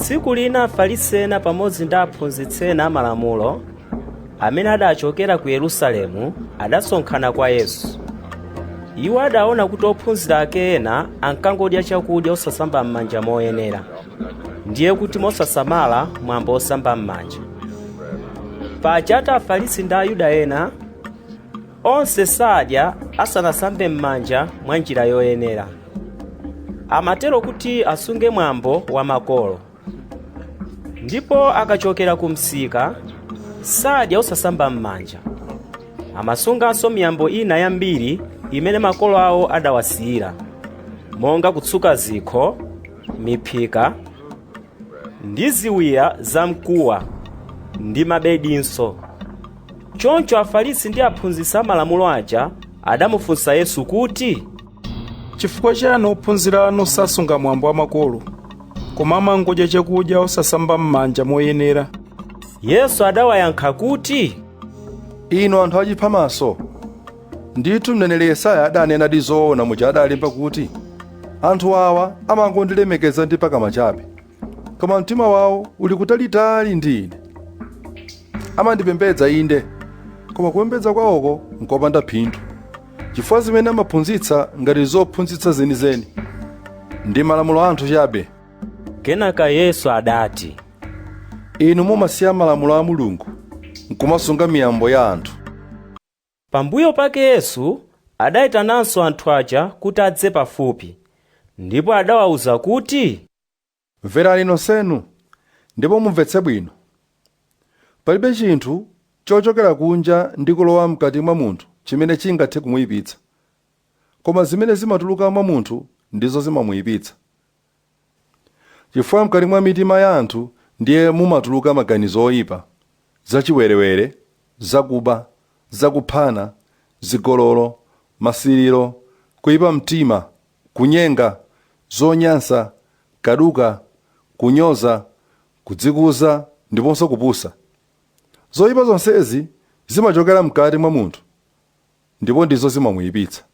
Tsiku lina Afarisi ena pamodzi ndi aphunzitsi ena amalamulo amene adachokera ku Yerusalemu adasonkhana kwa Yesu. Iwo adaona kuti ophunzira ake ena ankangodya chakudya osasamba m'manja moyenera, ndiye kuti mosasamala mwambo osamba m'manja. Paja Afarisi ndi Ayuda ena onse sadya asanasambe m'manja mwa njira yoyenera. Amatero kuti asunge mwambo wa makolo. Ndipo akachokera ku msika sadya osasamba m'manja. Amasunganso miyambo ina yambiri imene makolo awo adawasiyira, monga kutsuka zikho, miphika, ndi ziwiya zamkuwa ndi mabedinso. Choncho Afarisi ndi aphunzitsi amalamulo aja adamufunsa Yesu kuti, chifukwa chani ophunzira anu sasunga mwambo wa makolo, koma amangodya chakudya osasamba m'manja moyenera? Yesu adawayankha kuti, inu anthu achiphamaso, ndithu mneneri Yesaya adanena zoona muja adalemba kuti, anthu awa amangondilemekeza ndi pakamwa chabe, koma mtima wawo uli kutalitali ndi ine. Amandipembedza inde, koma kupembedza kwawoko nkopanda phindu, chifukwa zimene amaphunzitsa ngati zophunzitsa zenizeni ndi malamulo a anthu chabe. Kenaka Yesu adati, inu mumasiya malamulo a Mulungu nkumasunga miyambo ya anthu. Pambuyo pake Yesu adayitananso anthu aja kuti adze pafupi, ndipo adawawuza kuti, mverani nonsenu ndipo mumvetse bwino. Palibe chinthu chochokera kunja ndi kulowa mkati mwa munthu chimene chingathe kumuyipitsa, koma zimene zimatuluka mwa munthu ndizo zimamuyipitsa. Chifukwa mkati mwa mitima ya anthu ndiye mumatuluka maganizo oyipa, zachiwerewere, zakuba, zakuphana, zigololo, masiriro, kuyipa mtima, kunyenga, zonyansa, kaduka, kunyoza, kudzikuza ndiponso kupusa. Zoyipa zonsezi zimachokera mkati mwa munthu, ndipo ndizo zimamuyipitsa.